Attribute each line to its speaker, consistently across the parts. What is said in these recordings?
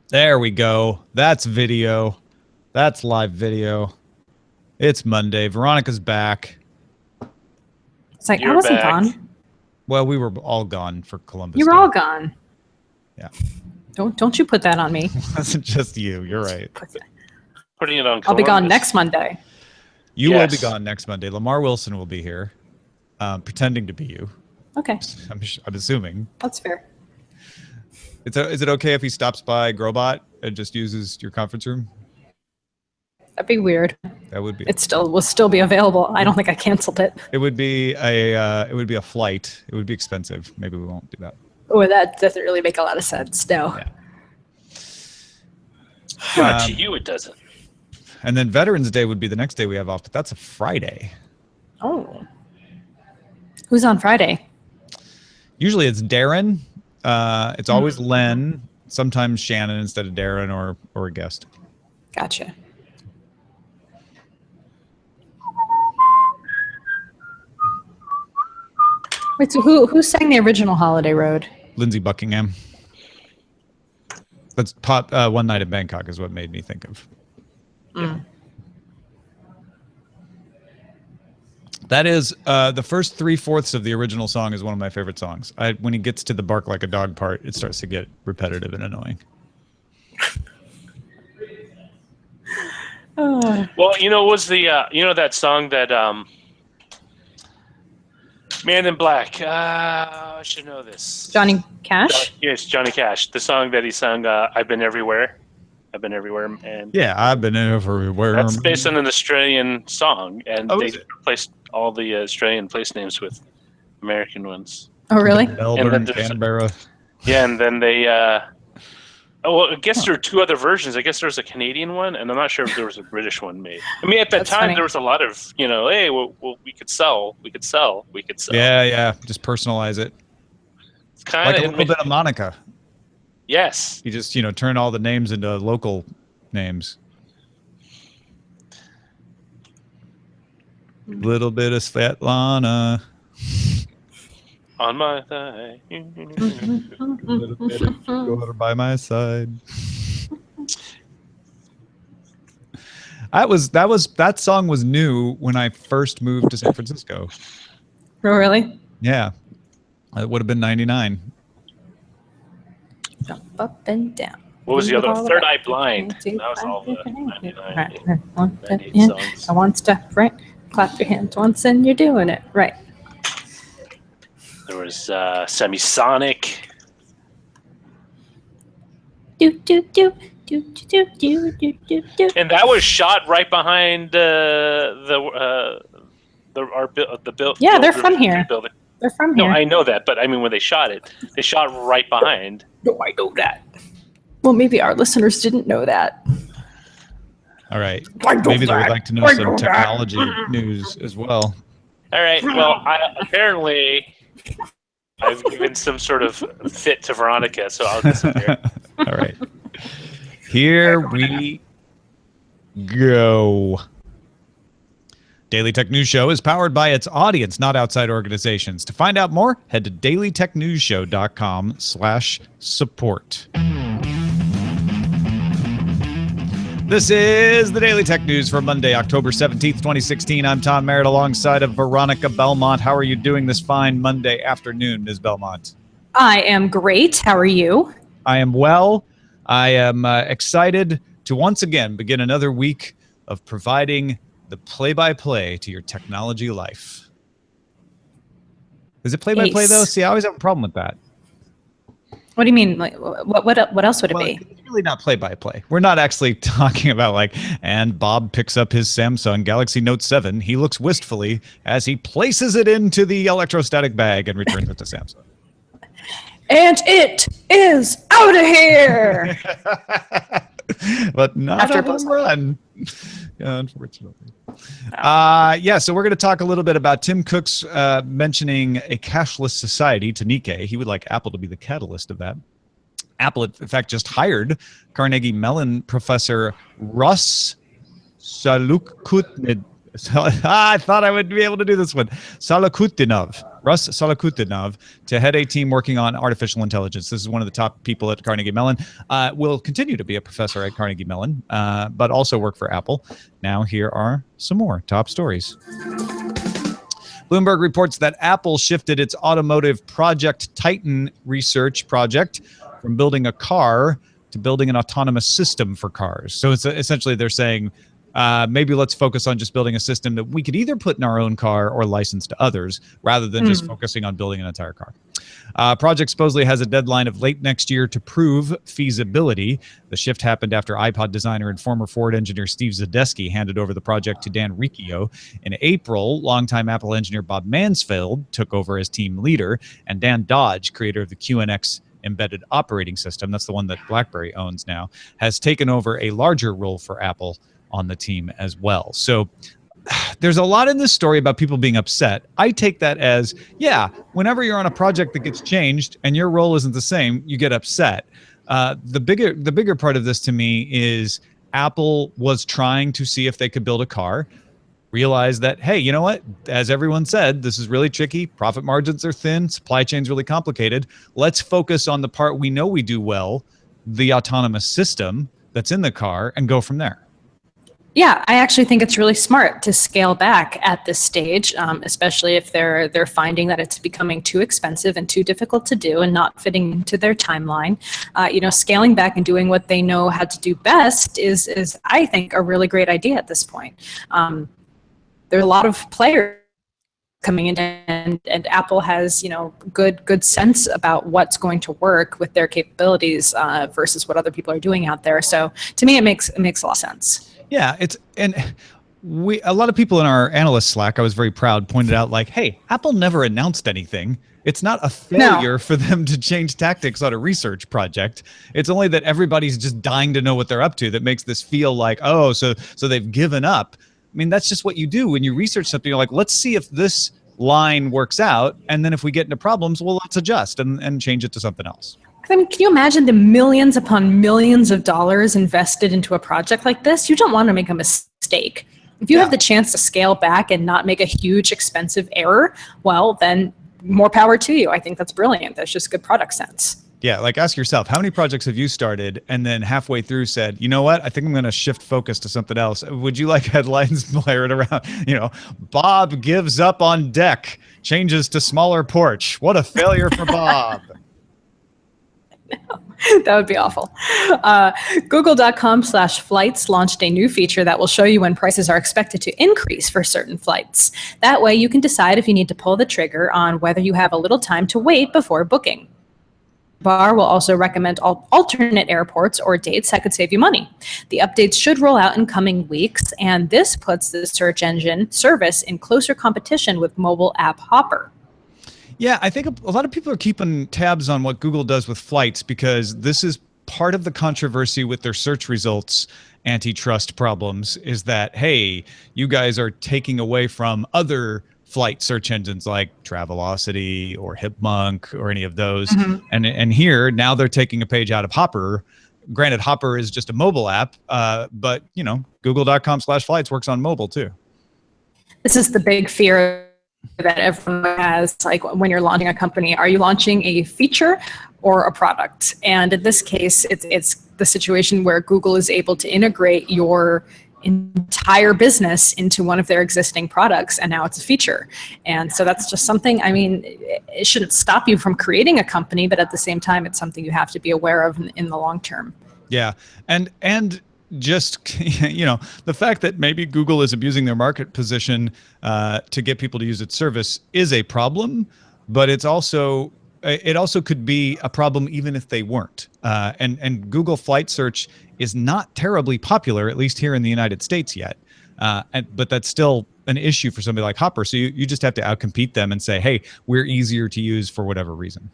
Speaker 1: There we go. That's video. That's live video. It's Monday. Veronica's back.
Speaker 2: It's like, I wasn't gone.
Speaker 1: Well, we were all gone for Columbus
Speaker 2: You were
Speaker 1: Day.
Speaker 2: all gone.
Speaker 1: Yeah.
Speaker 2: Don't you put that on me.
Speaker 1: It wasn't just you. You're right.
Speaker 3: Putting it on Columbus.
Speaker 2: I'll be gone next Monday.
Speaker 1: You will be gone next Monday. Lamar Wilson will be here, pretending to be you.
Speaker 2: Okay.
Speaker 1: I'm assuming.
Speaker 2: That's fair.
Speaker 1: Is it okay if he stops by Grobot and just uses your conference room?
Speaker 2: That'd be weird.
Speaker 1: That would be.
Speaker 2: It will still be available. I don't think I canceled it.
Speaker 1: It would be a flight. It would be expensive. Maybe we won't do that.
Speaker 2: Oh, that doesn't really make a lot of sense. No.
Speaker 1: Yeah.
Speaker 3: To you, it doesn't.
Speaker 1: And then Veterans Day would be the next day we have off, but that's a Friday.
Speaker 2: Oh. Who's on Friday?
Speaker 1: Usually it's Darren. It's always Len. Sometimes Shannon instead of Darren or a guest.
Speaker 2: Gotcha. Wait, so who sang the original Holiday Road?
Speaker 1: Lindsey Buckingham. That's One Night in Bangkok is what made me think of.
Speaker 2: Mm.
Speaker 1: That is the first 3/4 of the original song is one of my favorite songs. When he gets to the bark like a dog part, it starts to get repetitive and annoying.
Speaker 3: Well, was the that song that Man in Black. I should know this.
Speaker 2: Johnny Cash?
Speaker 3: Yes, Johnny Cash. The song that he sung, I've Been Everywhere. I've Been Everywhere. And
Speaker 1: yeah, I've been everywhere.
Speaker 3: That's based on an Australian song, and they
Speaker 1: replaced
Speaker 3: all the Australian place names with American ones.
Speaker 2: Oh, really?
Speaker 1: Melbourne, Canberra.
Speaker 3: Yeah, and then they... I guess there are two other versions. I guess there was a Canadian one, and I'm not sure if there was a British one made. I mean, at that time, there was a lot of, hey, well, we could sell.
Speaker 1: Yeah. Just personalize it.
Speaker 3: It's kind
Speaker 1: of like a little bit of Monica.
Speaker 3: Yes.
Speaker 1: You just, turn all the names into local names. Little bit of Svetlana.
Speaker 3: On my thigh.
Speaker 1: Little bit of daughter by my side. That song was new when I first moved to San Francisco.
Speaker 2: Oh, really?
Speaker 1: Yeah. It would have been 99.
Speaker 2: Jump up and down.
Speaker 3: What was the other one? Third Eye Blind. That was all the 99 songs.
Speaker 2: I want step right. Clap your hands once and you're doing it. Right.
Speaker 3: There was Semisonic.
Speaker 2: Do, do, do, do, do, do, do, do, do.
Speaker 3: And that was shot right behind the building.
Speaker 2: Yeah, they're from here.
Speaker 3: Building.
Speaker 2: They're from here.
Speaker 3: No, I know that, but I mean, when they shot it, they shot right behind.
Speaker 2: No, I know that. Well, maybe our listeners didn't know that.
Speaker 1: All right. Maybe they would like to know some technology news as well.
Speaker 3: All right. Well, apparently I've given some sort of fit to Veronica, so I'll disappear.
Speaker 1: All right. Here we go. Daily Tech News Show is powered by its audience, not outside organizations. To find out more, head to dailytechnewsshow.com/support. This is the Daily Tech News for Monday, October 17th, 2016. I'm Tom Merritt alongside of Veronica Belmont. How are you doing this fine Monday afternoon, Ms. Belmont?
Speaker 2: I am great. How are you?
Speaker 1: I am well. I am excited to once again begin another week of providing the play-by-play to your technology life. Is it play-by-play, though? See, I always have a problem with that.
Speaker 2: What do you mean? Like, what else would it be?
Speaker 1: It's really not play-by-play. We're not actually talking about and Bob picks up his Samsung Galaxy Note 7. He looks wistfully as he places it into the electrostatic bag and returns it to Samsung.
Speaker 2: And it is out of here!
Speaker 1: But not
Speaker 2: After
Speaker 1: a home run. Unfortunately. So we're going to talk a little bit about Tim Cook's mentioning a cashless society to Nikkei. He would like Apple to be the catalyst of that. Apple, in fact, just hired Carnegie Mellon professor Russ Salukutnid. I thought I would be able to do this one. Salakutinov. Russ Salakutinov to head a team working on artificial intelligence. This is one of the top people at Carnegie Mellon. Will continue to be a professor at Carnegie Mellon, but also work for Apple. Now here are some more top stories. Bloomberg reports that Apple shifted its automotive Project Titan research project from building a car to building an autonomous system for cars. So it's essentially they're saying, maybe let's focus on just building a system that we could either put in our own car or license to others rather than just focusing on building an entire car. Project supposedly has a deadline of late next year to prove feasibility. The shift happened after iPod designer and former Ford engineer Steve Zadesky handed over the project to Dan Riccio. In April, longtime Apple engineer Bob Mansfield took over as team leader, and Dan Dodge, creator of the QNX embedded operating system, that's the one that BlackBerry owns now, has taken over a larger role for Apple on the team as well. So there's a lot in this story about people being upset. I take that as, yeah, whenever you're on a project that gets changed and your role isn't the same, you get upset. The bigger part of this to me is Apple was trying to see if they could build a car, realize that, hey, you know what? As everyone said, this is really tricky. Profit margins are thin. Supply chain's really complicated. Let's focus on the part we know we do well, the autonomous system that's in the car, and go from there.
Speaker 2: Yeah, I actually think it's really smart to scale back at this stage, especially if they're finding that it's becoming too expensive and too difficult to do and not fitting into their timeline. Scaling back and doing what they know how to do best is I think, a really great idea at this point. There are a lot of players coming in, and Apple has good sense about what's going to work with their capabilities versus what other people are doing out there. So to me, it makes a lot of sense.
Speaker 1: Yeah, a lot of people in our analyst Slack, I was very proud, pointed out like, hey, Apple never announced anything. It's not a failure for them to change tactics on a research project. It's only that everybody's just dying to know what they're up to that makes this feel like, oh, so they've given up. I mean, that's just what you do when you research something. You're like, let's see if this line works out, and then if we get into problems, well, let's adjust and change it to something else.
Speaker 2: I mean, can you imagine the millions upon millions of dollars invested into a project like this? You don't want to make a mistake. If you have the chance to scale back and not make a huge expensive error, well, then more power to you. I think that's brilliant. That's just good product sense.
Speaker 1: Yeah, like ask yourself, how many projects have you started and then halfway through said, you know what, I think I'm going to shift focus to something else? Would you like headlines blaring around, Bob gives up on deck, changes to smaller porch. What a failure for Bob.
Speaker 2: That would be awful. Google.com/flights launched a new feature that will show you when prices are expected to increase for certain flights. That way you can decide if you need to pull the trigger on whether you have a little time to wait before booking. Bar will also recommend alternate airports or dates that could save you money. The updates should roll out in coming weeks, and this puts the search engine service in closer competition with mobile app Hopper.
Speaker 1: Yeah, I think a lot of people are keeping tabs on what Google does with flights because this is part of the controversy with their search results antitrust problems is that, hey, you guys are taking away from other flight search engines like Travelocity or Hipmunk or any of those. And here, now they're taking a page out of Hopper. Granted, Hopper is just a mobile app, but, Google.com/flights works on mobile too.
Speaker 2: This is the big fear that everyone has, like when you're launching a company. Are you launching a feature or a product? And in this case, it's the situation where Google is able to integrate your entire business into one of their existing products, and now it's a feature. And so that's just something, it shouldn't stop you from creating a company, but at the same time, it's something you have to be aware of in the long term. Yeah.
Speaker 1: And just, the fact that maybe Google is abusing their market position to get people to use its service is a problem, but it also could be a problem even if they weren't. And Google Flight Search is not terribly popular, at least here in the United States yet. But that's still an issue for somebody like Hopper. So you just have to outcompete them and say, hey, we're easier to use for whatever reason.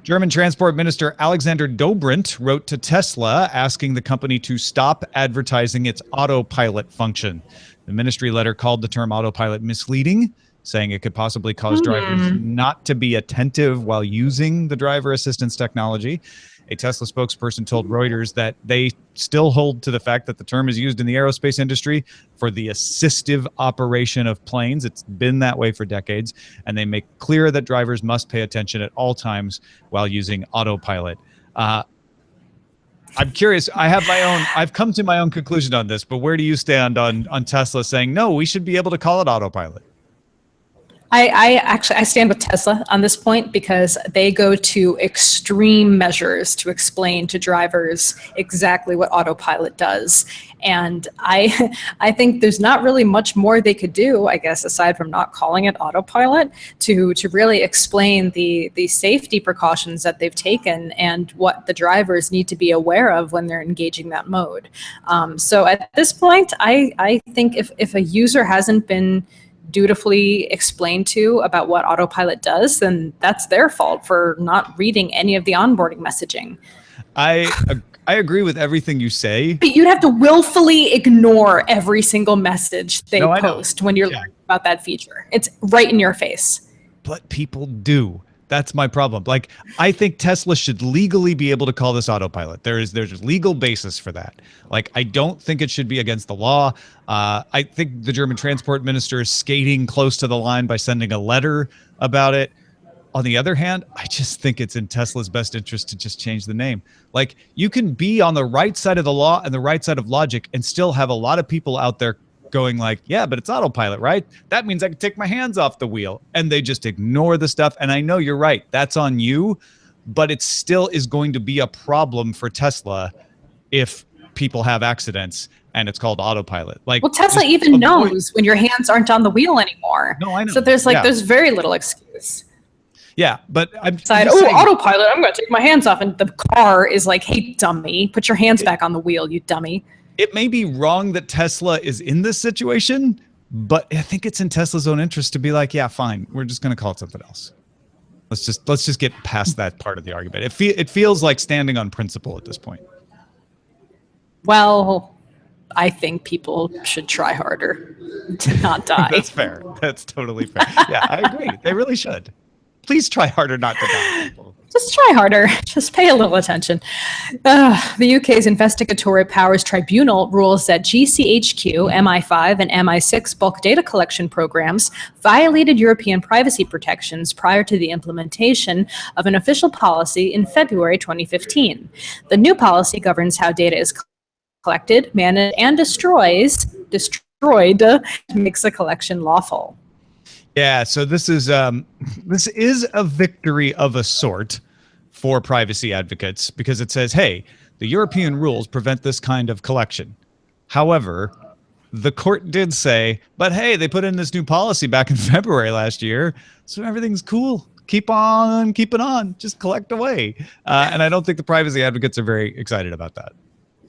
Speaker 1: German Transport Minister Alexander Dobrindt wrote to Tesla asking the company to stop advertising its autopilot function. The ministry letter called the term autopilot misleading, saying it could possibly cause drivers not to be attentive while using the driver assistance technology. A Tesla spokesperson told Reuters that they still hold to the fact that the term is used in the aerospace industry for the assistive operation of planes. It's been that way for decades, and they make clear that drivers must pay attention at all times while using autopilot. I'm curious. I've come to my own conclusion on this, but where do you stand on Tesla saying, no, we should be able to call it autopilot?
Speaker 2: I stand with Tesla on this point because they go to extreme measures to explain to drivers exactly what autopilot does. And I think there's not really much more they could do, I guess, aside from not calling it autopilot, to really explain the safety precautions that they've taken and what the drivers need to be aware of when they're engaging that mode. So at this point, I think if a user hasn't been dutifully explained to about what autopilot does, then that's their fault for not reading any of the onboarding messaging.
Speaker 1: I agree with everything you say.
Speaker 2: But you'd have to willfully ignore every single message they post when you're learning about that feature. It's right in your face.
Speaker 1: But people do. That's my problem. Like, I think Tesla should legally be able to call this autopilot. There's legal basis for that. Like, I don't think it should be against the law. I think the German transport minister is skating close to the line by sending a letter about it. On the other hand, I just think it's in Tesla's best interest to just change the name. Like, you can be on the right side of the law and the right side of logic and still have a lot of people out there going like, yeah, but it's autopilot, right? That means I can take my hands off the wheel. And they just ignore the stuff. And I know you're right. That's on you. But it still is going to be a problem for Tesla if people have accidents and it's called autopilot. Like,
Speaker 2: well, Tesla even knows when your hands aren't on the wheel anymore.
Speaker 1: No, I know.
Speaker 2: So there's there's very little excuse.
Speaker 1: Yeah, but I'm
Speaker 2: saying, autopilot, I'm going to take my hands off. And the car is like, hey, dummy, put your hands back on the wheel, you dummy.
Speaker 1: It may be wrong that Tesla is in this situation, but I think it's in Tesla's own interest to be like, yeah, fine, we're just going to call it something else. Let's just get past that part of the argument. It feels like standing on principle at this point.
Speaker 2: Well, I think people should try harder to not die.
Speaker 1: That's fair. That's totally fair. Yeah, I agree. They really should. Please try harder not to die, people.
Speaker 2: Just try harder. Just pay a little attention. The UK's Investigatory Powers Tribunal rules that GCHQ, MI5, and MI6 bulk data collection programs violated European privacy protections prior to the implementation of an official policy in February 2015. The new policy governs how data is collected, managed, and destroyed, makes the collection lawful.
Speaker 1: Yeah, so this is a victory of a sort for privacy advocates because it says, hey, the European rules prevent this kind of collection. However, the court did say, but hey, they put in this new policy back in February last year, so everything's cool. Keep on keeping on. Just collect away. And I don't think the privacy advocates are very excited about that.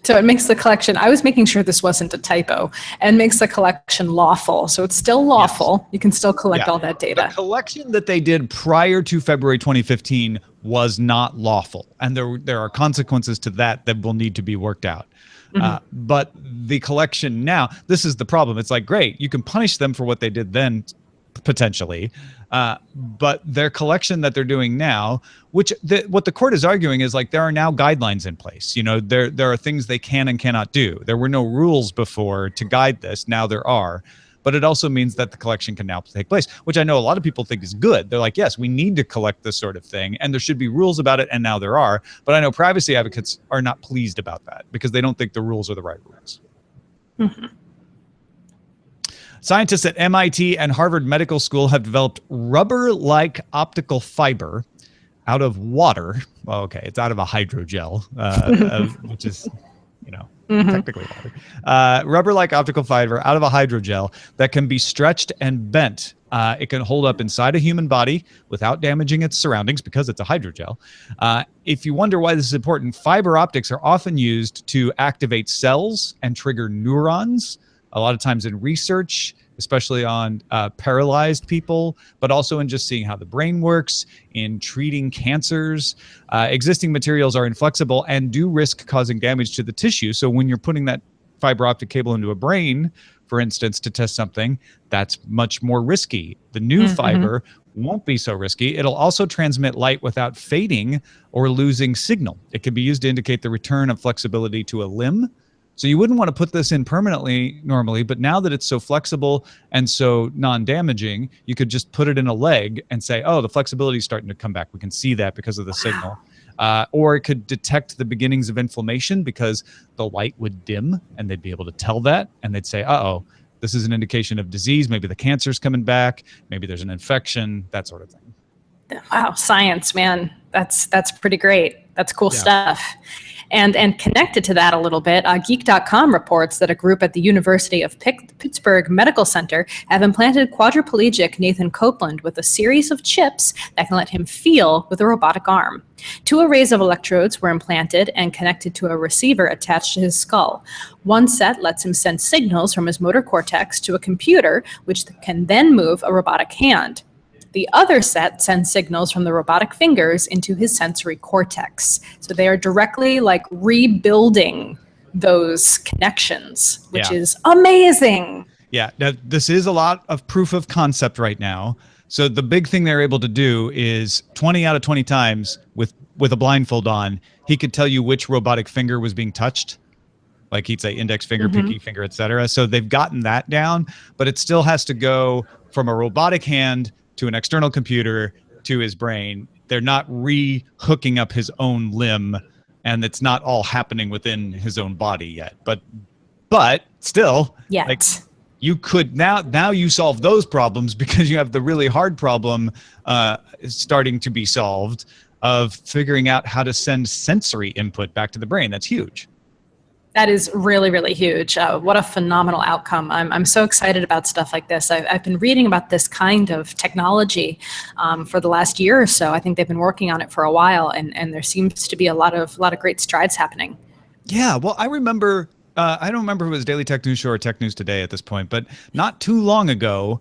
Speaker 2: So it makes the collection, I was making sure this wasn't a typo, and makes the collection lawful. So it's still lawful. Yes. You can still collect all that data.
Speaker 1: The collection that they did prior to February 2015 was not lawful. And there are consequences to that will need to be worked out. Mm-hmm. But the collection now, this is the problem. It's like, great, you can punish them for what they did then, potentially. But their collection that they're doing now, what the court is arguing is like there are now guidelines in place. You know, there are things they can and cannot do. There were no rules before to guide this. Now there are. But it also means that the collection can now take place, which I know a lot of people think is good. They're like, yes, we need to collect this sort of thing, and there should be rules about it, and now there are. But I know privacy advocates are not pleased about that because they don't think the rules are the right rules. Mm-hmm. Scientists at MIT and Harvard Medical School have developed rubber-like optical fiber out of water. Well, okay, it's out of a hydrogel, which is, technically water. Rubber-like optical fiber out of a hydrogel that can be stretched and bent. It can hold up inside a human body without damaging its surroundings because it's a hydrogel. If you wonder why this is important, fiber optics are often used to activate cells and trigger neurons. A lot of times in research, especially on paralyzed people, but also in just seeing how the brain works, in treating cancers. Existing materials are inflexible and do risk causing damage to the tissue. So when you're putting that fiber optic cable into a brain, for instance, to test something, that's much more risky. The new fiber won't be so risky. It'll also transmit light without fading or losing signal. It can be used to indicate the return of flexibility to a limb. So you wouldn't want to put this in permanently normally, but now that it's so flexible and so non-damaging, you could just put it in a leg and say, oh, the flexibility is starting to come back. We can see that because of the signal. Or it could detect the beginnings of inflammation because the light would dim and they'd be able to tell that. And they'd say, uh-oh, this is an indication of disease. Maybe the cancer's coming back. Maybe there's an infection, that sort of thing.
Speaker 2: Wow, science, man. That's pretty great. That's cool stuff. And connected to that a little bit, Geek.com reports that a group at the University of Pittsburgh Medical Center have implanted quadriplegic Nathan Copeland with a series of chips that can let him feel with a robotic arm. 2 arrays of electrodes were implanted and connected to a receiver attached to his skull. One set lets him send signals from his motor cortex to a computer, which can then move a robotic hand. The other set sends signals from the robotic fingers into his sensory cortex. So they are directly like rebuilding those connections, which is amazing.
Speaker 1: Yeah, now this is a lot of proof of concept right now. So the big thing they're able to do is 20 out of 20 times with a blindfold on, he could tell you which robotic finger was being touched. Like he'd say index finger, pinky finger, etc. So they've gotten that down, but it still has to go from a robotic hand to an external computer to his brain. They're not re-hooking up his own limb, and it's not all happening within his own body yet. But still, like you could now you solve those problems because you have the really hard problem starting to be solved of figuring out how to send sensory input back to the brain. That's huge.
Speaker 2: That is really, really huge. What a phenomenal outcome. I'm so excited about stuff like this. I've been reading about this kind of technology for the last year or so. I think they've been working on it for a while, and there seems to be a lot of great strides happening.
Speaker 1: Yeah, well, I remember, I don't remember if it was Daily Tech News Show or Tech News Today at this point, but not too long ago,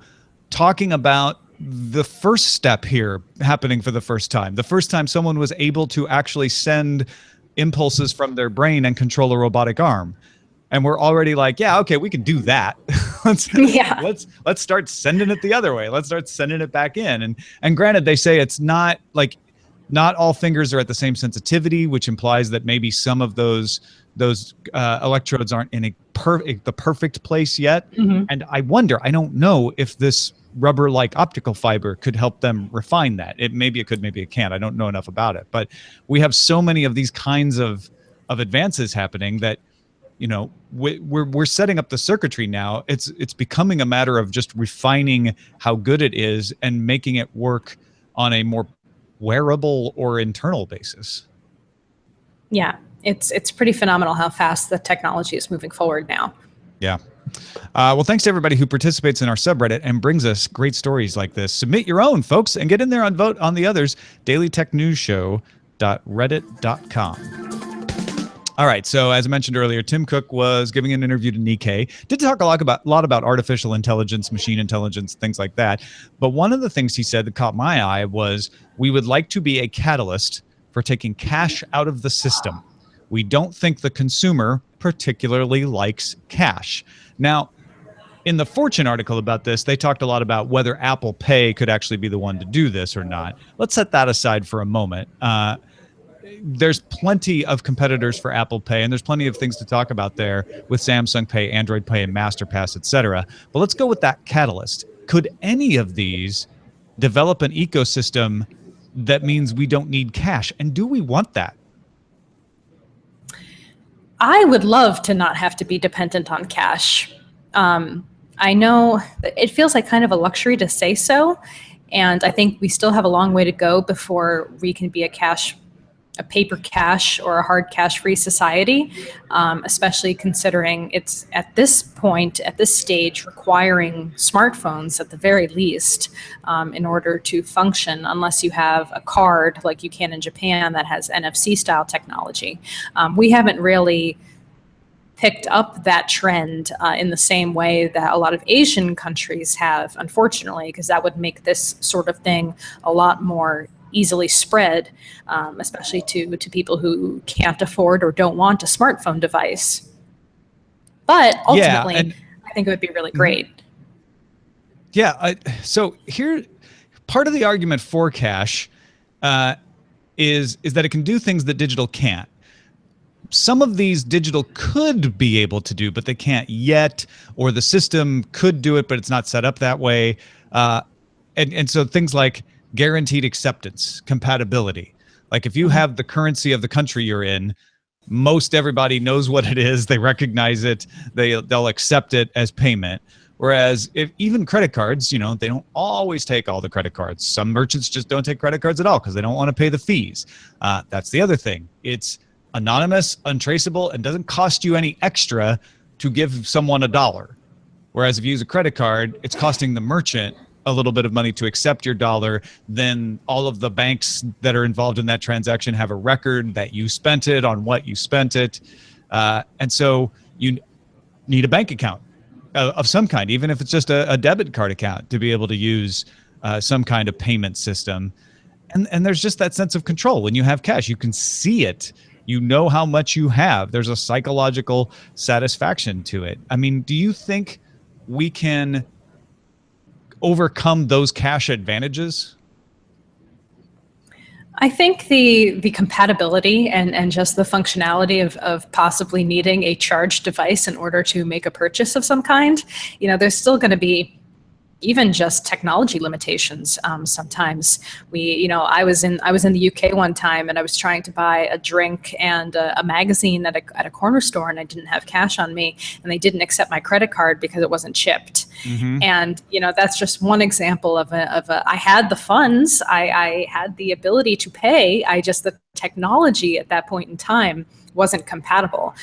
Speaker 1: talking about the first step here happening for the first time. The first time someone was able to actually send impulses from their brain and control a robotic arm. And we're already like, yeah, okay, we can do that. let's start sending it the other way. Let's start sending it back in. And granted, they say it's not like, not all fingers are at the same sensitivity, which implies that maybe some of those electrodes aren't in the perfect place yet. And I wonder, I don't know if this rubber-like optical fiber could help them refine that. Maybe it could, maybe it can't. I don't know enough about it. But we have so many of these kinds of advances happening that, you know, we're setting up the circuitry now. It's becoming a matter of just refining how good it is and making it work on a more wearable or internal basis.
Speaker 2: Yeah, it's pretty phenomenal how fast the technology is moving forward now.
Speaker 1: Yeah. Well, thanks to everybody who participates in our subreddit and brings us great stories like this. Submit your own, folks, and get in there and vote on the others. dailytechnewsshow.reddit.com. All right. So as I mentioned earlier, Tim Cook was giving an interview to Nikkei. Did talk a lot about artificial intelligence, machine intelligence, things like that. But one of the things he said that caught my eye was, we would like to be a catalyst for taking cash out of the system. We don't think the consumer particularly likes cash. Now, in the Fortune article about this, they talked a lot about whether Apple Pay could actually be the one to do this or not. Let's set that aside for a moment. There's plenty of competitors for Apple Pay, and there's plenty of things to talk about there with Samsung Pay, Android Pay, and MasterPass, etc. But let's go with that catalyst. Could any of these develop an ecosystem that means we don't need cash? And do we want that?
Speaker 2: I would love to not have to be dependent on cash. I know it feels like kind of a luxury to say so, and I think we still have a long way to go before we can be a paper cash or a hard cash-free society, especially considering it's at this point, at this stage, requiring smartphones at the very least in order to function, unless you have a card like you can in Japan that has NFC-style technology. We haven't really picked up that trend in the same way that a lot of Asian countries have, unfortunately, because that would make this sort of thing a lot more easily spread, especially to people who can't afford or don't want a smartphone device. But ultimately, I think it would be really great.
Speaker 1: Yeah. So here, part of the argument for cash is that it can do things that digital can't. Some of these digital could be able to do, but they can't yet, or the system could do it, but it's not set up that way. And so things like guaranteed acceptance, compatibility. Like if you have the currency of the country you're in, most everybody knows what it is. They recognize it. They'll accept it as payment. Whereas if even credit cards, they don't always take all the credit cards. Some merchants just don't take credit cards at all because they don't want to pay the fees. That's the other thing. It's anonymous, untraceable, and doesn't cost you any extra to give someone $1. Whereas if you use a credit card, it's costing the merchant a little bit of money to accept your $1. Then all of the banks that are involved in that transaction have a record that you spent it on what you spent it. And so you need a bank account of some kind, even if it's just a debit card account, to be able to use some kind of payment system. And there's just that sense of control. When you have cash, you can see it. You know how much you have. There's a psychological satisfaction to it. I mean, do you think we can overcome those cash advantages?
Speaker 2: I think the compatibility and just the functionality of possibly needing a charged device in order to make a purchase of some kind, there's still going to be even just technology limitations. Sometimes I was in the UK one time, and I was trying to buy a drink and a magazine at a corner store, and I didn't have cash on me, and they didn't accept my credit card because it wasn't chipped. Mm-hmm. And that's just one example of I had the funds, I had the ability to pay. The technology at that point in time wasn't compatible.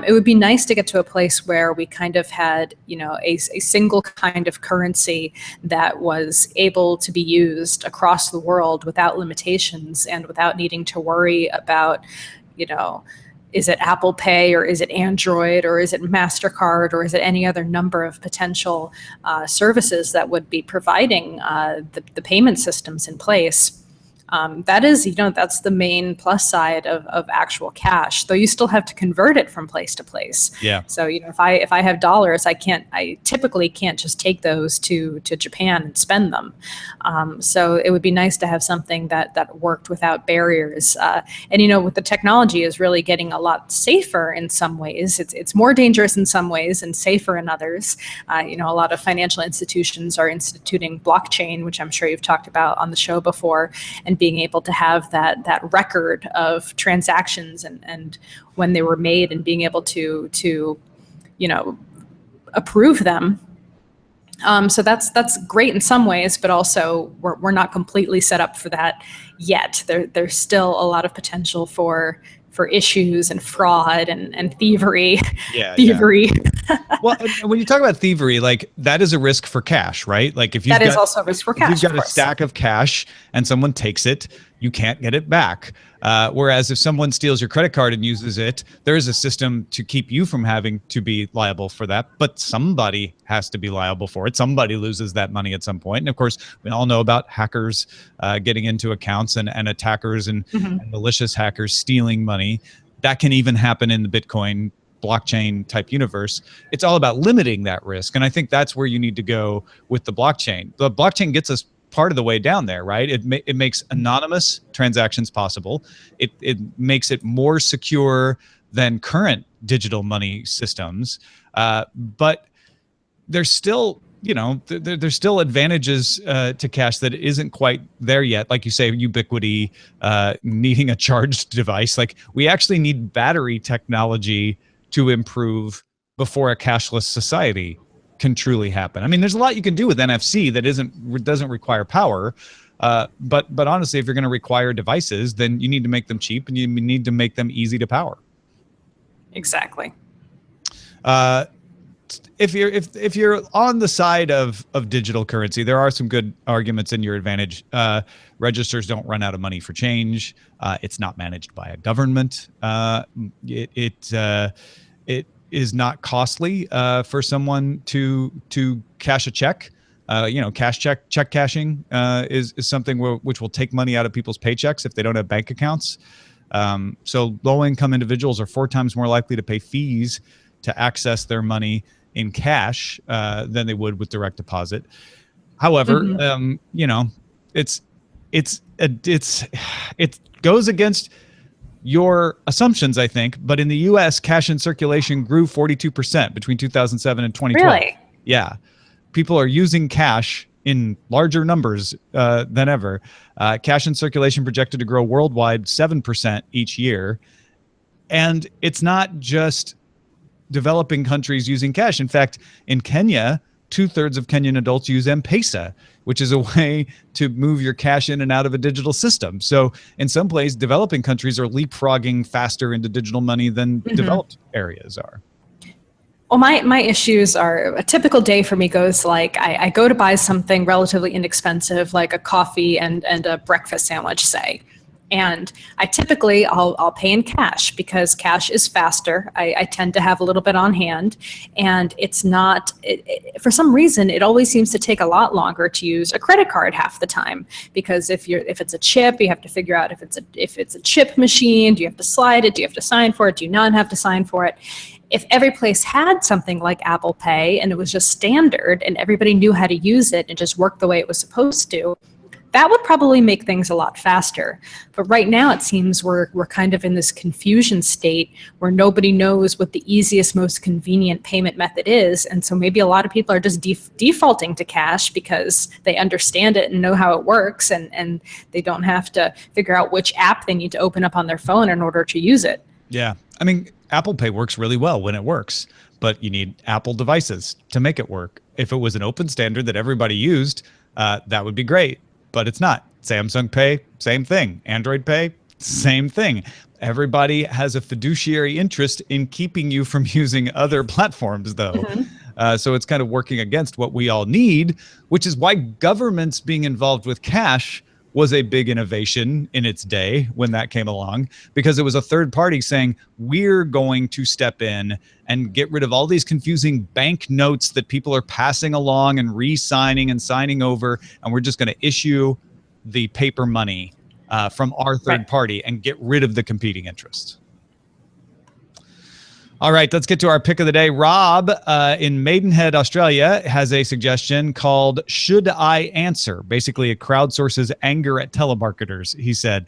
Speaker 2: It would be nice to get to a place where we kind of had, a single kind of currency that was able to be used across the world without limitations and without needing to worry about, is it Apple Pay, or is it Android, or is it MasterCard, or is it any other number of potential services that would be providing the payment systems in place. That's the main plus side of actual cash, though you still have to convert it from place to place.
Speaker 1: Yeah.
Speaker 2: So, if I have dollars, I typically can't just take those to Japan and spend them. So it would be nice to have something that worked without barriers. And with the technology is really getting a lot safer in some ways. It's more dangerous in some ways and safer in others. A lot of financial institutions are instituting blockchain, which I'm sure you've talked about on the show before, and being able to have that record of transactions and when they were made, and being able to approve them. So that's great in some ways, but also we're not completely set up for that yet. There's still a lot of potential for issues and fraud and thievery. Thievery. Yeah.
Speaker 1: Well, when you talk about thievery, like that is a risk for cash, right? Like if
Speaker 2: that is also a risk for cash.
Speaker 1: If you've got a stack of cash and someone takes it, you can't get it back. Whereas if someone steals your credit card and uses it, there is a system to keep you from having to be liable for that. But somebody has to be liable for it. Somebody loses that money at some point. And of course, we all know about hackers getting into accounts and attackers and malicious hackers stealing money. That can even happen in the Bitcoin blockchain type universe. It's all about limiting that risk. And I think that's where you need to go with the blockchain. The blockchain gets us part of the way down there, right? It makes anonymous transactions possible. It makes it more secure than current digital money systems. But there's still, there's still advantages to cash that isn't quite there yet. Like you say, ubiquity, needing a charged device. Like we actually need battery technology to improve before a cashless society can truly happen. I mean, there's a lot you can do with NFC that doesn't require power. But honestly, if you're going to require devices, then you need to make them cheap and you need to make them easy to power.
Speaker 2: Exactly.
Speaker 1: If you're on the side of digital currency, there are some good arguments in your advantage. Registers don't run out of money for change. It's not managed by a government. It is not costly for someone to cash a check. Check cashing is something which will take money out of people's paychecks if they don't have bank accounts. So low-income individuals are 4 times more likely to pay fees to access their money in cash than they would with direct deposit. However, it goes against your assumptions, I think. But in the U.S., cash in circulation grew 42% between 2007 and 2012.
Speaker 2: Really?
Speaker 1: Yeah, people are using cash in larger numbers than ever. Cash in circulation projected to grow worldwide 7% each year. And it's not just developing countries using cash. In fact, in Kenya, 2/3 of Kenyan adults use M-Pesa, which is a way to move your cash in and out of a digital system. So in some places, developing countries are leapfrogging faster into digital money than developed areas are.
Speaker 2: Well, my issues are, a typical day for me goes like, I go to buy something relatively inexpensive, like a coffee and a breakfast sandwich, say. And I typically, I'll pay in cash because cash is faster. I tend to have a little bit on hand, and it's not, for some reason, it always seems to take a lot longer to use a credit card half the time, because if it's a chip, you have to figure out if it's a chip machine, do you have to slide it? Do you have to sign for it? Do you not have to sign for it? If every place had something like Apple Pay and it was just standard and everybody knew how to use it and just worked the way it was supposed to, that would probably make things a lot faster. But right now it seems we're kind of in this confusion state where nobody knows what the easiest, most convenient payment method is. And so maybe a lot of people are just defaulting to cash because they understand it and know how it works, and they don't have to figure out which app they need to open up on their phone in order to use it.
Speaker 1: Yeah. I mean, Apple Pay works really well when it works, but you need Apple devices to make it work. If it was an open standard that everybody used, that would be great. But it's not. Samsung Pay, same thing. Android Pay, same thing. Everybody has a fiduciary interest in keeping you from using other platforms, though. So it's kind of working against what we all need, which is why governments being involved with cash was a big innovation in its day when that came along, because it was a third party saying, we're going to step in and get rid of all these confusing bank notes that people are passing along and re-signing and signing over, and we're just going to issue the paper money from our third party and get rid of the competing interests. All right, let's get to our pick of the day. Rob in Maidenhead, Australia, has a suggestion called Should I Answer? Basically, it crowdsources anger at telemarketers, he said.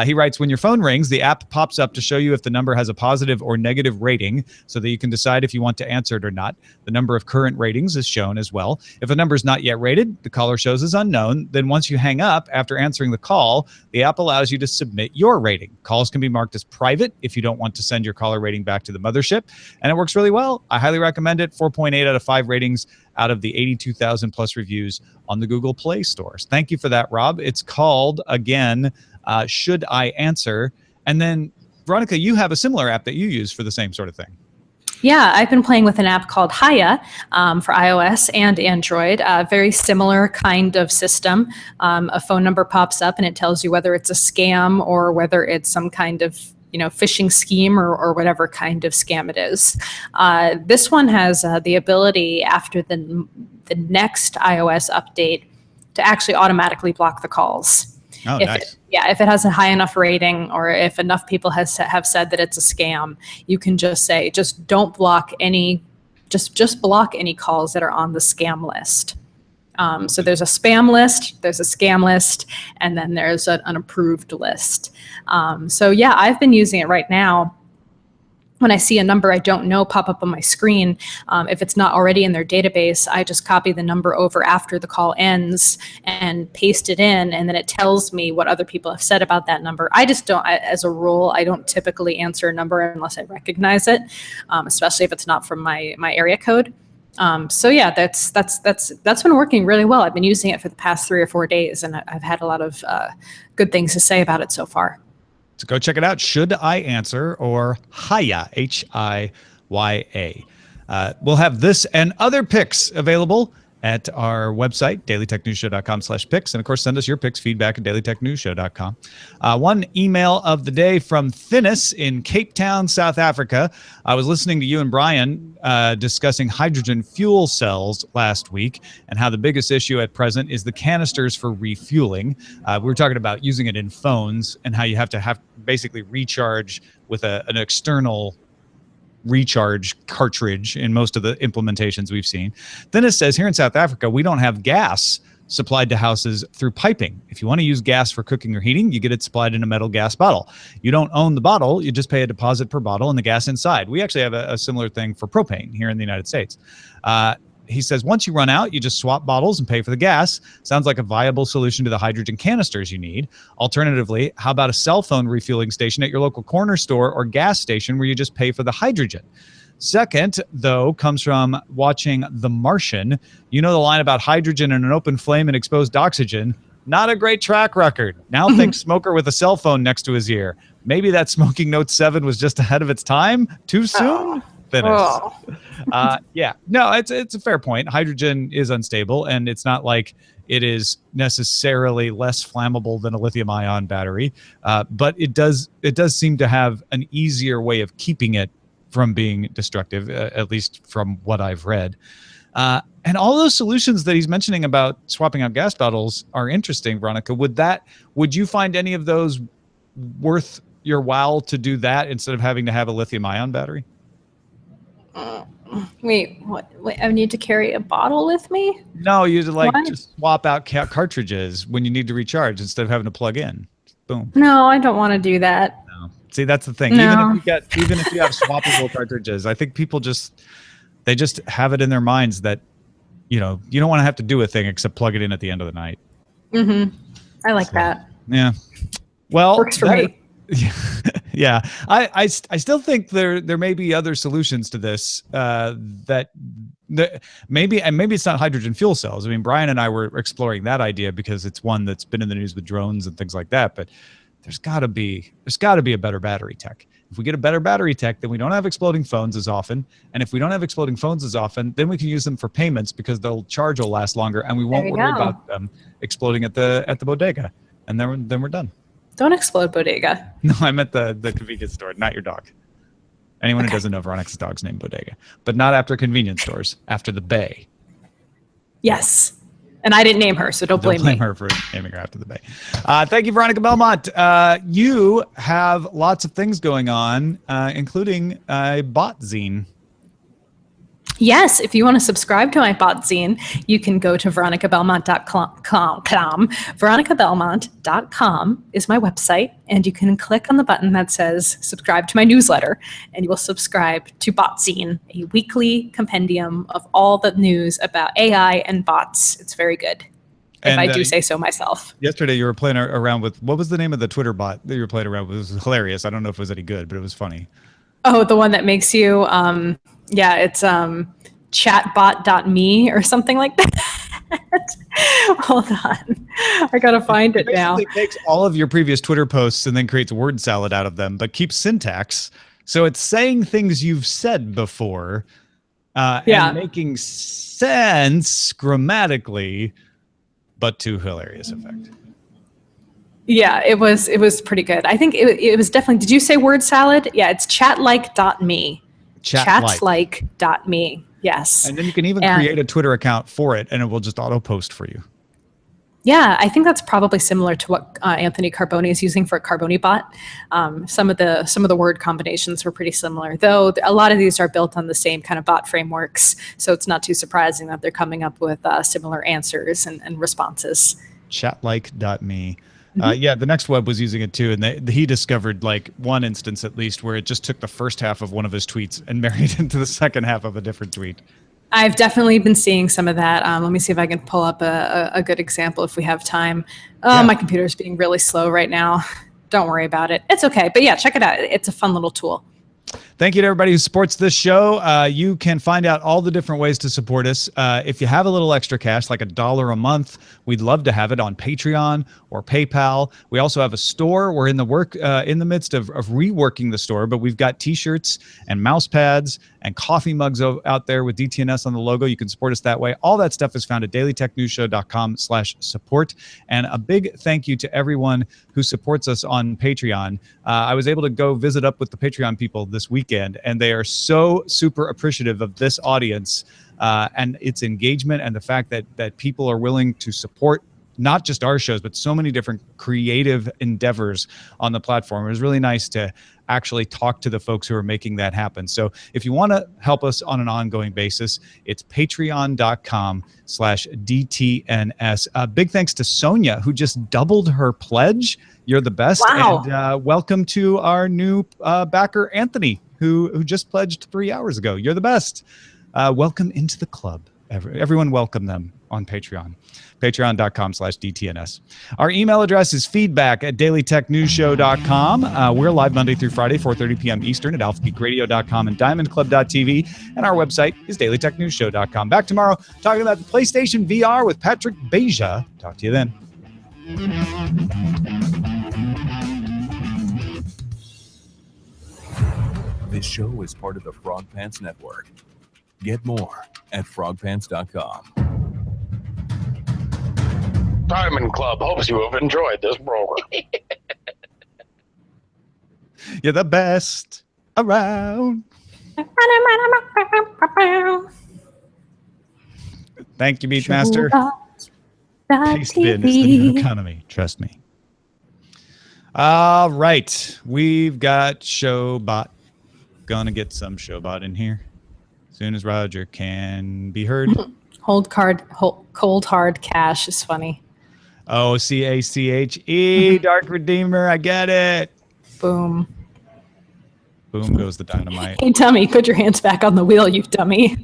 Speaker 1: He writes, when your phone rings, the app pops up to show you if the number has a positive or negative rating so that you can decide if you want to answer it or not. The number of current ratings is shown as well. If a number is not yet rated, the caller shows as unknown. Then once you hang up after answering the call, the app allows you to submit your rating. Calls can be marked as private if you don't want to send your caller rating back to the mothership. And it works really well. I highly recommend it. 4.8 out of 5 ratings out of the 82,000 plus reviews on the Google Play stores. Thank you for that, Rob. It's called, again, Should I Answer? And then, Veronica, you have a similar app that you use for the same sort of thing.
Speaker 2: Yeah, I've been playing with an app called Hiya for iOS and Android. Very similar kind of system. A phone number pops up and it tells you whether it's a scam or whether it's some kind of phishing scheme or whatever kind of scam it is. This one has the ability after the next iOS update to actually automatically block the calls.
Speaker 1: Oh, nice.
Speaker 2: If it has a high enough rating, or if enough people have said that it's a scam, you can just say, just don't block any, just block any calls that are on the scam list. So there's a spam list, there's a scam list, and then there's an unapproved list. So yeah, I've been using it right now. When I see a number I don't know pop up on my screen, if it's not already in their database, I just copy the number over after the call ends and paste it in, and then it tells me what other people have said about that number. I just don't, as a rule, I don't typically answer a number unless I recognize it, especially if it's not from my area code. So yeah, that's been working really well. I've been using it for the past 3 or 4 days, and I've had a lot of good things to say about it so far.
Speaker 1: So go check it out. Should I Answer, or Hiya, Hiya. We'll have this and other picks available at our website, dailytechnewsshow.com/picks. And of course, send us your picks, feedback at dailytechnewsshow.com. One email of the day from Finnis in Cape Town, South Africa. I was listening to you and Brian discussing hydrogen fuel cells last week, and how the biggest issue at present is the canisters for refueling. We were talking about using it in phones and how you have to basically recharge with an external recharge cartridge in most of the implementations we've seen. Then it says here in South Africa, we don't have gas supplied to houses through piping. If you want to use gas for cooking or heating, you get it supplied in a metal gas bottle. You don't own the bottle, you just pay a deposit per bottle and the gas inside. We actually have a similar thing for propane here in the United States. He says, once you run out, you just swap bottles and pay for the gas. Sounds like a viable solution to the hydrogen canisters you need. Alternatively, how about a cell phone refueling station at your local corner store or gas station where you just pay for the hydrogen? Second, though, comes from watching The Martian. You know the line about hydrogen in an open flame and exposed oxygen. Not a great track record. Now think smoker with a cell phone next to his ear. Maybe that smoking Note 7 was just ahead of its time? Too soon? Yeah, no, it's a fair point. Hydrogen is unstable, and it's not like it is necessarily less flammable than a lithium-ion battery, but it does seem to have an easier way of keeping it from being destructive, at least from what I've read. And all those solutions that he's mentioning about swapping out gas bottles are interesting, Veronica. Would you find any of those worth your while to do that instead of having to have a lithium-ion battery?
Speaker 2: Wait, what? Wait, I need to carry a bottle with me?
Speaker 1: No, you just swap out cartridges when you need to recharge instead of having to plug in. Boom.
Speaker 2: No, I don't want to do that.
Speaker 1: No. See, that's the thing.
Speaker 2: No.
Speaker 1: Even if you have swappable cartridges, I think people just have it in their minds that, you don't want to have to do a thing except plug it in at the end of the night.
Speaker 2: Mm-hmm. I like that.
Speaker 1: Yeah. Well,
Speaker 2: works for me.
Speaker 1: Yeah, I still think there may be other solutions to this that maybe it's not hydrogen fuel cells. I mean, Brian and I were exploring that idea because it's one that's been in the news with drones and things like that. But there's got to be a better battery tech. If we get a better battery tech, then we don't have exploding phones as often. And if we don't have exploding phones as often, then we can use them for payments because the charge will last longer, and we won't worry about them exploding at the bodega. And then we're done.
Speaker 2: Don't explode Bodega.
Speaker 1: No, I meant the convenience store, not your dog. Anyone who doesn't know Veronica's dog's name Bodega. But not after convenience stores, after the Bay.
Speaker 2: Yes. And I didn't name her, so don't blame me.
Speaker 1: Her for naming her after the Bay. Thank you, Veronica Belmont. You have lots of things going on, including a bot zine.
Speaker 2: Yes, if you want to subscribe to my bot zine, you can go to veronicabelmont.com. Veronicabelmont.com is my website, and you can click on the button that says subscribe to my newsletter, and you will subscribe to Bot Zine, a weekly compendium of all the news about AI and bots. It's very good, if I do say so myself.
Speaker 1: Yesterday, you were playing around with, what was the name of the Twitter bot that you were playing around with? It was hilarious. I don't know if it was any good, but it was funny.
Speaker 2: Oh, the one that makes you... yeah, it's chatbot.me or something like that. Hold on. I got to find it now.
Speaker 1: It takes all of your previous Twitter posts and then creates word salad out of them, but keeps syntax. So it's saying things you've said before and making sense grammatically, but to hilarious effect.
Speaker 2: Yeah, it was pretty good. I think it was definitely, did you say word salad? Yeah, it's chatlike.me. Chatlike.me. Yes.
Speaker 1: And then you can even create a Twitter account for it, and it will just auto post for you.
Speaker 2: Yeah, I think that's probably similar to what Anthony Carboni is using for Carbonibot. Some of the word combinations were pretty similar, though a lot of these are built on the same kind of bot frameworks. So it's not too surprising that they're coming up with similar answers and responses.
Speaker 1: Chatlike.me. Yeah, the Next Web was using it too, and he discovered like one instance at least where it just took the first half of one of his tweets and married it into the second half of a different tweet.
Speaker 2: I've definitely been seeing some of that. Let me see if I can pull up a good example if we have time. My computer's being really slow right now. Don't worry about it. It's okay. But yeah, check it out. It's a fun little tool.
Speaker 1: Thank you to everybody who supports this show. You can find out all the different ways to support us. If you have a little extra cash, like $1 a month, we'd love to have it on Patreon or PayPal. We also have a store. We're in the midst of reworking the store, but we've got T-shirts and mouse pads and coffee mugs out there with DTNS on the logo. You can support us that way. All that stuff is found at dailytechnewsshow.com/support. And a big thank you to everyone who supports us on Patreon. I was able to go visit up with the Patreon people this weekend, and they are so super appreciative of this audience and its engagement, and the fact that people are willing to support not just our shows, but so many different creative endeavors on the platform. It was really nice to actually talk to the folks who are making that happen. So if you want to help us on an ongoing basis, it's patreon.com/DTNS. Big thanks to Sonia, who just doubled her pledge. You're the best.
Speaker 2: Wow.
Speaker 1: And welcome to our new backer, Anthony, who just pledged 3 hours ago. You're the best. Welcome into the club. Everyone welcome them on Patreon. Patreon.com/DTNS. Our email address is feedback@dailytechnewsshow.com. We're live Monday through Friday, 4:30 p.m. Eastern at alphageekradio.com and diamondclub.tv. And our website is dailytechnewsshow.com. Back tomorrow talking about the PlayStation VR with Patrick Beja. Talk to you then.
Speaker 4: This show is part of the Frog Pants Network. Get more at frogpants.com.
Speaker 5: Diamond Club hopes you have enjoyed this program.
Speaker 1: You're the best around. Thank you, Beatmaster. Paste bin is the new economy. Trust me. All right. We've got Showbot. Gonna get some Showbot in here. As soon as Roger can be heard.
Speaker 2: Cold hard cash is funny.
Speaker 1: Oh, CACHE, Dark Redeemer. I get it.
Speaker 2: Boom.
Speaker 1: Boom goes the dynamite.
Speaker 2: Hey, dummy, put your hands back on the wheel, you dummy.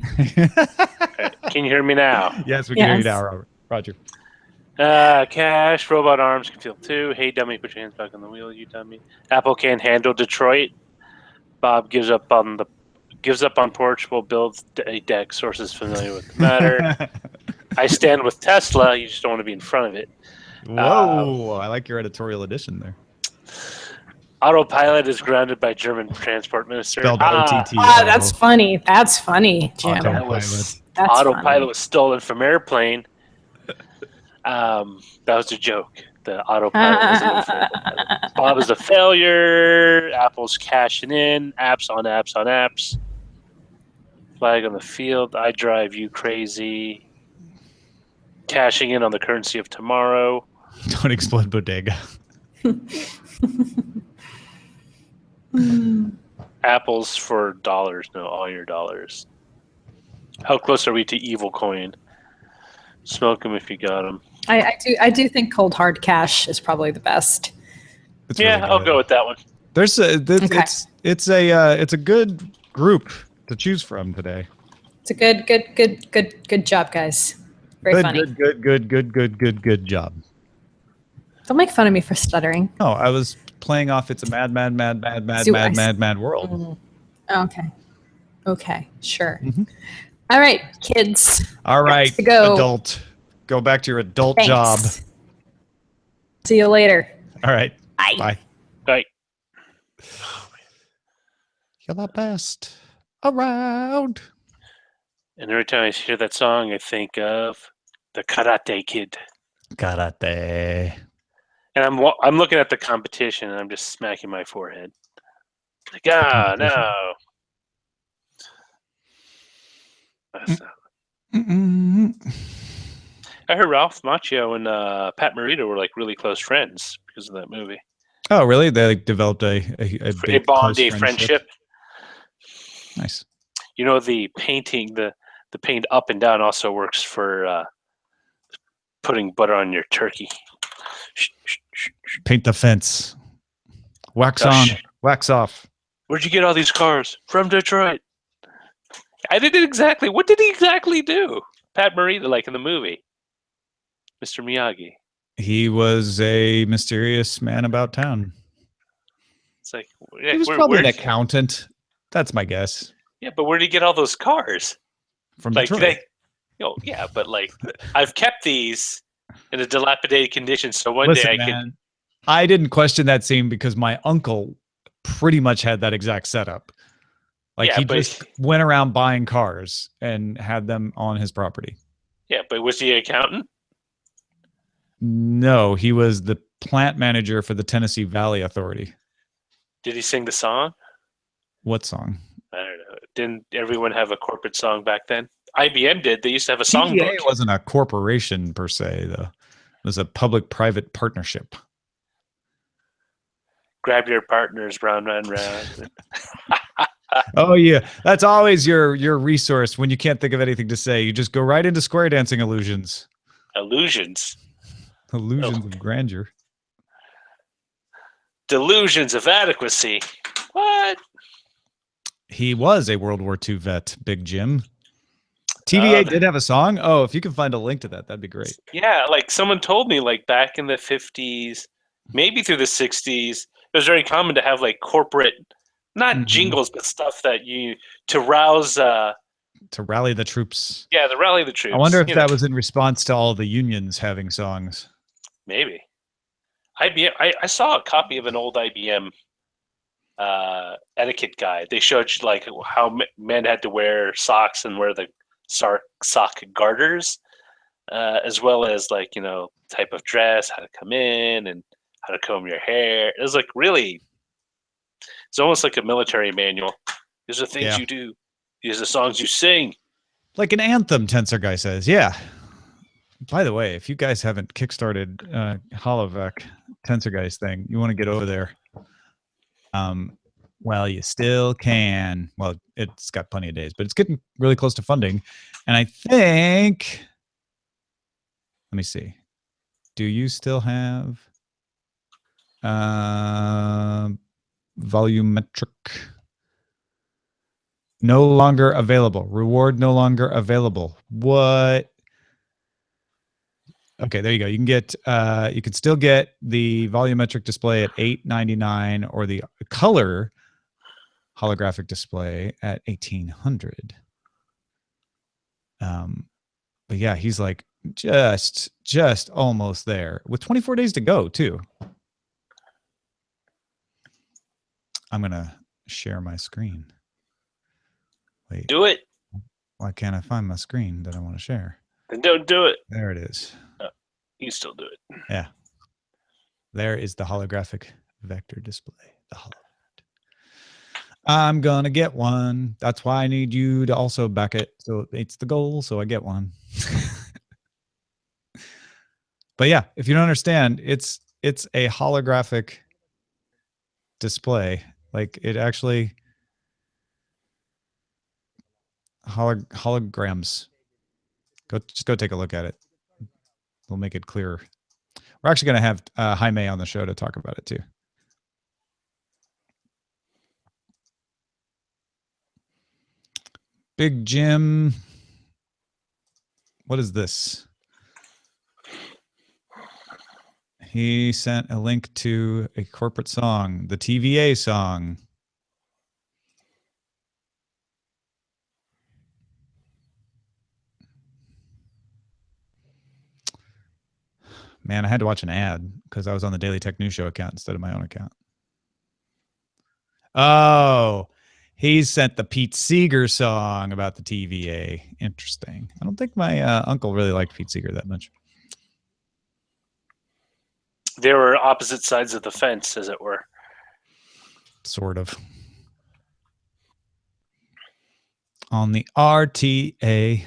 Speaker 3: Can you hear me now?
Speaker 1: Yes, we can hear you now, Roger.
Speaker 3: Cash, robot arms can feel too. Hey, dummy, put your hands back on the wheel, you dummy. Apple can't handle Detroit. Bob gives up on Portugal, builds a deck. Sources familiar with the matter. I stand with Tesla. You just don't want to be in front of it.
Speaker 1: Whoa, I like your editorial edition there.
Speaker 3: Autopilot is grounded by German transport minister.
Speaker 1: Spelled OTT.
Speaker 2: That's funny. That's funny, Jim.
Speaker 3: Autopilot was stolen from airplane. That was a joke. The autopilot was autopilot. Bob is a failure. Apple's cashing in. Apps on apps on apps. Flag on the field. I drive you crazy. Cashing in on the currency of tomorrow.
Speaker 1: Don't explode bodega.
Speaker 3: Apples for dollars. No, all your dollars. How close are we to evil coin? Smoke them if you got them.
Speaker 2: I do think cold hard cash is probably the best.
Speaker 1: It's
Speaker 3: Yeah,
Speaker 1: really
Speaker 3: I'll
Speaker 1: good.
Speaker 3: go with that one.
Speaker 1: There's
Speaker 2: Okay.
Speaker 1: it's a good group to choose from today.
Speaker 2: It's a good job, guys. Very funny.
Speaker 1: Good job.
Speaker 2: Don't make fun of me for stuttering.
Speaker 1: Oh, I was playing off It's a Mad World.
Speaker 2: Okay, sure. All right, kids.
Speaker 1: All right,
Speaker 2: to go.
Speaker 1: adult. Go back to your adult
Speaker 2: Thanks.
Speaker 1: job.
Speaker 2: See you later.
Speaker 1: All right.
Speaker 2: Bye.
Speaker 1: Bye.
Speaker 3: Right.
Speaker 1: You're the best around.
Speaker 3: And every time I hear that song, I think of the Karate Kid.
Speaker 1: Karate.
Speaker 3: And I'm looking at the competition, and I'm just smacking my forehead. Like, no. That's not. I heard Ralph Macchio and Pat Morita were like really close friends because of that movie.
Speaker 1: Oh, really? They developed a big
Speaker 3: bond,
Speaker 1: close
Speaker 3: a friendship.
Speaker 1: Nice.
Speaker 3: You know, the painting, the paint up and down also works for putting butter on your turkey.
Speaker 1: Paint the fence. Wax on, wax off.
Speaker 3: Where'd you get all these cars? From Detroit. I did it exactly. What did he exactly do? Pat Morita, like in the movie. Mr. Miyagi.
Speaker 1: He was a mysterious man about town.
Speaker 3: It's like
Speaker 1: He was probably an accountant. That's my guess.
Speaker 3: Yeah, but where did he get all those cars?
Speaker 1: From
Speaker 3: Like
Speaker 1: Detroit.
Speaker 3: yeah, but like I've kept these in a dilapidated condition, so one
Speaker 1: Listen,
Speaker 3: day I
Speaker 1: man, I didn't question that scene because my uncle pretty much had that exact setup. Like he just went around buying cars and had them on his property.
Speaker 3: Yeah, but was he an accountant?
Speaker 1: No, he was the plant manager for the Tennessee Valley Authority.
Speaker 3: Did he sing the song?
Speaker 1: What song?
Speaker 3: I don't know. Didn't everyone have a corporate song back then? IBM did. They used to have a songbook.
Speaker 1: TVA wasn't a corporation per se, though. It was a public-private partnership.
Speaker 3: grab your partners round and round.
Speaker 1: Oh yeah, that's always your resource when you can't think of anything to say. You just go right into square dancing illusions.
Speaker 3: Illusions.
Speaker 1: Illusions of grandeur.
Speaker 3: Delusions of adequacy. What?
Speaker 1: He was a World War II vet, Big Jim. TVA did have a song. Oh, if you can find a link to that, that'd be great.
Speaker 3: Yeah, like someone told me, like back in the 50s, maybe through the 60s, it was very common to have like corporate, not jingles, but stuff that you to rouse.
Speaker 1: To rally the troops.
Speaker 3: Yeah, to rally the troops.
Speaker 1: I wonder if that was in response to all the unions having songs.
Speaker 3: Maybe. IBM. I saw a copy of an old IBM etiquette guide. They showed you like how men had to wear socks and wear the sock garters, as well as like type of dress, how to come in, and how to comb your hair. It was like really, it's almost like a military manual. These are things you do. These are the songs you sing.
Speaker 1: Like an anthem, Tensor Guy says. Yeah. By the way, if you guys haven't kickstarted Holovec Tensor Guy's thing, you want to get over there. Well, you still can. Well, it's got plenty of days, but it's getting really close to funding. And I think, let me see. Do you still have volumetric? No longer available. Reward no longer available. What? Okay, there you go. You can get you can still get the volumetric display at $8.99 or the color holographic display at $1,800. But yeah, he's like just almost there with 24 days to go too. I'm gonna share my screen. Wait.
Speaker 3: Do it.
Speaker 1: Why can't I find my screen that I want to share?
Speaker 3: Then don't do it.
Speaker 1: There it is.
Speaker 3: You still do it.
Speaker 1: Yeah. There is the holographic vector display. The HoloVect. I'm going to get one. That's why I need you to also back it. So it's the goal. So I get one. But yeah, if you don't understand, it's a holographic display. Like it actually holograms. Just go take a look at it. We'll make it clearer. We're actually going to have Jaime on the show to talk about it too. Big Jim. What is this? He sent a link to a corporate song, the TVA song. Man, I had to watch an ad because I was on the Daily Tech News Show account instead of my own account. Oh, he sent the Pete Seeger song about the TVA. Interesting. I don't think my uncle really liked Pete Seeger that much.
Speaker 3: They were opposite sides of the fence, as it were.
Speaker 1: Sort of. On the RTA.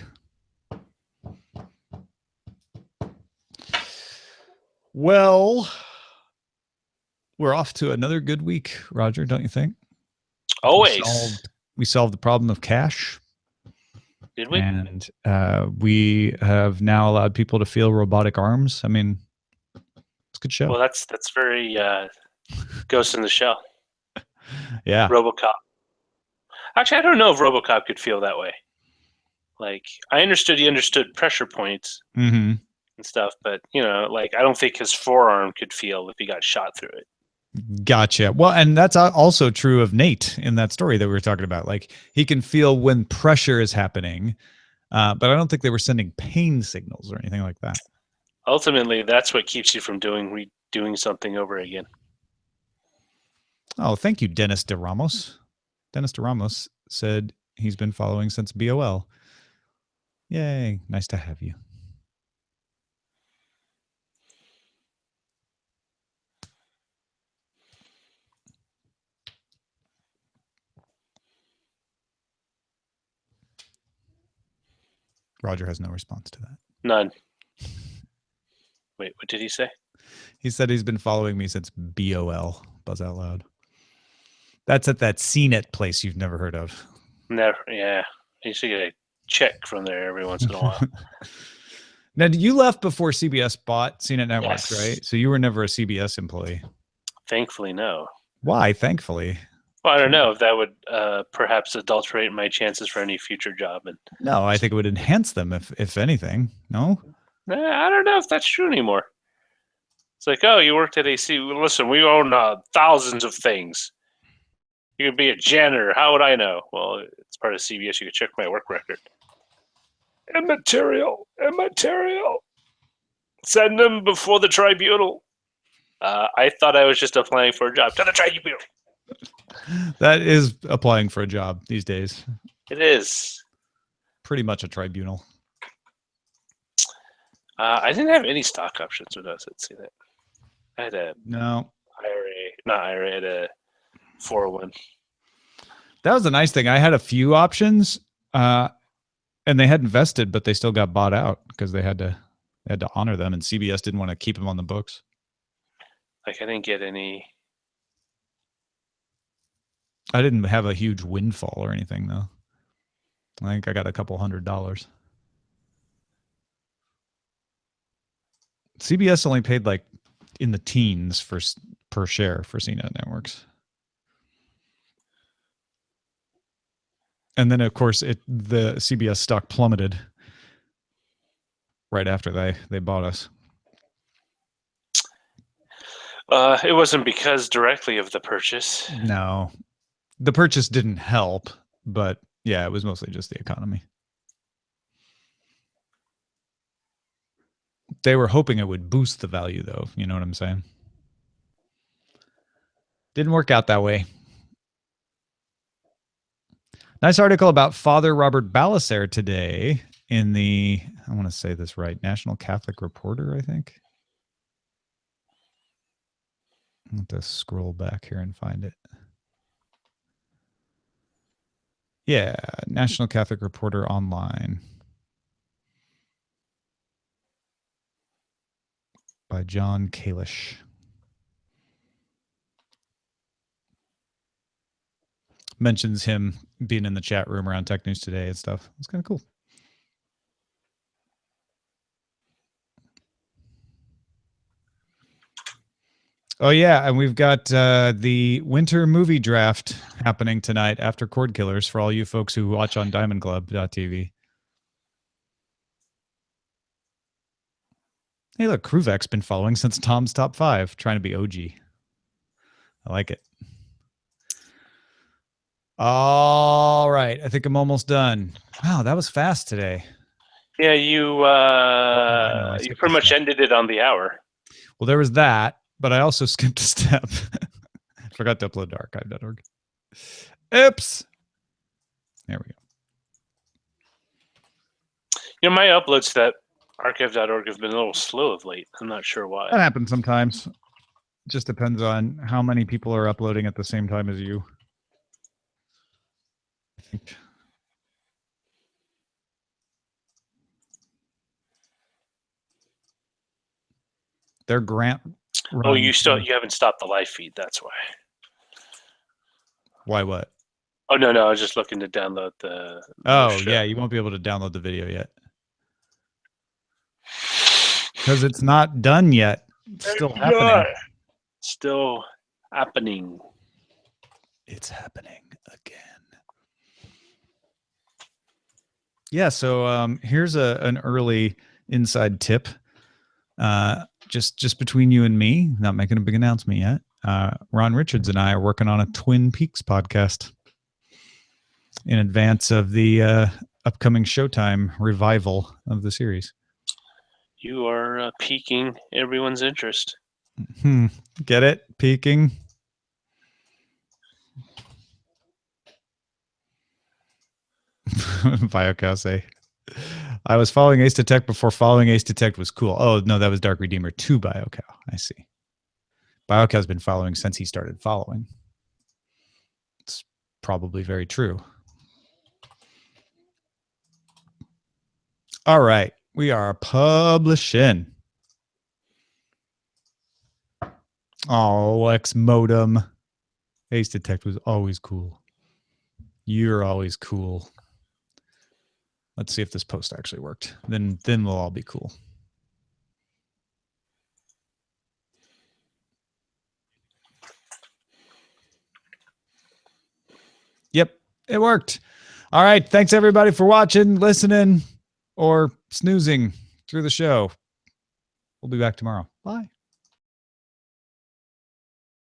Speaker 1: Well, we're off to another good week, Roger, don't you think?
Speaker 3: Always.
Speaker 1: We solved the problem of cash.
Speaker 3: Did we?
Speaker 1: And we have now allowed people to feel robotic arms. I mean, it's a good show.
Speaker 3: Well, that's very Ghost in the Shell.
Speaker 1: Yeah.
Speaker 3: RoboCop. Actually, I don't know if RoboCop could feel that way. Like, I understood he understood pressure points.
Speaker 1: Mm-hmm.
Speaker 3: And stuff, but like I don't think his forearm could feel if he got shot through it.
Speaker 1: Gotcha. Well, and that's also true of Nate in that story that we were talking about. Like he can feel when pressure is happening, but I don't think they were sending pain signals or anything like that.
Speaker 3: Ultimately, that's what keeps you from redoing something over again.
Speaker 1: Oh, thank you, Dennis de Ramos. Dennis de Ramos said he's been following since BOL. Yay. Nice to have you. Roger has no response to that.
Speaker 3: None. Wait, what did he say?
Speaker 1: He said he's been following me since BOL, Buzz Out Loud. That's at that CNET place you've never heard of.
Speaker 3: Never. Yeah, I used to get a check from there every once in a while.
Speaker 1: Now, you left before CBS bought CNET Networks,
Speaker 3: Yes.
Speaker 1: right? So you were never a CBS employee.
Speaker 3: Thankfully, no.
Speaker 1: Why? Thankfully.
Speaker 3: Well, I don't know if that would perhaps adulterate my chances for any future job. And
Speaker 1: No, I think it would enhance them if anything. No?
Speaker 3: I don't know if that's true anymore. It's like, oh, you worked at AC. Listen, we own thousands of things. You could be a janitor. How would I know? Well, it's part of CBS. You could check my work record. Immaterial. Send them before the tribunal. I thought I was just applying for a job. To the tribunal.
Speaker 1: That is applying for a job these days.
Speaker 3: It is.
Speaker 1: Pretty much a tribunal.
Speaker 3: I didn't have any stock options with us. Let's see that. I had a
Speaker 1: No.
Speaker 3: IRA. I had a 401.
Speaker 1: That was the nice thing. I had a few options, and they hadn't vested, but they still got bought out because they had to honor them, and CBS didn't want to keep them on the books.
Speaker 3: Like I didn't get any.
Speaker 1: I didn't have a huge windfall or anything though. I think I got a couple $100. CBS only paid like in the teens per share for CNET Networks. And then of course the CBS stock plummeted right after they bought us.
Speaker 3: It wasn't because directly of the purchase.
Speaker 1: No. The purchase didn't help, but yeah, it was mostly just the economy. They were hoping it would boost the value though, you know what I'm saying? Didn't work out that way. Nice article about Father Robert Balaser today in the, I want to say this right, National Catholic Reporter, I think. I'll have to scroll back here and find it. Yeah, National Catholic Reporter online. By John Kalish. Mentions him being in the chat room around Tech News Today and stuff. It's kind of cool. Oh, yeah, and we've got the winter movie draft happening tonight after Cord Killers for all you folks who watch on diamondclub.tv. Hey, look, Kruvek's been following since Tom's Top 5, trying to be OG. I like it. All right, I think I'm almost done. Wow, that was fast today.
Speaker 3: Yeah, you pretty much ended it on the hour.
Speaker 1: Well, there was that, but I also skipped a step. Forgot to upload to archive.org. Oops. There we go.
Speaker 3: You know, my uploads to that archive.org have been a little slow of late. I'm not sure why.
Speaker 1: That happens sometimes. Just depends on how many people are uploading at the same time as you. I think. Their grant.
Speaker 3: Oh, you haven't stopped the live feed. That's why.
Speaker 1: Why what?
Speaker 3: Oh no, I was just looking to download the.
Speaker 1: Oh yeah, you won't be able to download the video yet because it's not done yet. It's still happening.
Speaker 3: Still happening. It's happening again.
Speaker 1: Yeah. So here's an early inside tip. Just between you and me, not making a big announcement yet. Ron Richards and I are working on a Twin Peaks podcast in advance of the upcoming Showtime revival of the series.
Speaker 3: You are piquing everyone's interest.
Speaker 1: Get it? Peaking? Biocow say, I was following Ace Detect before following Ace Detect was cool. Oh, no, that was Dark Redeemer 2 Biocow. I see. Biocow's been following since he started following. It's probably very true. All right. We are publishing. Oh, X modem. Ace Detect was always cool. You're always cool. Let's see if this post actually worked. Then we'll all be cool. Yep, it worked. All right. Thanks everybody for watching, listening, or snoozing through the show. We'll be back tomorrow. Bye.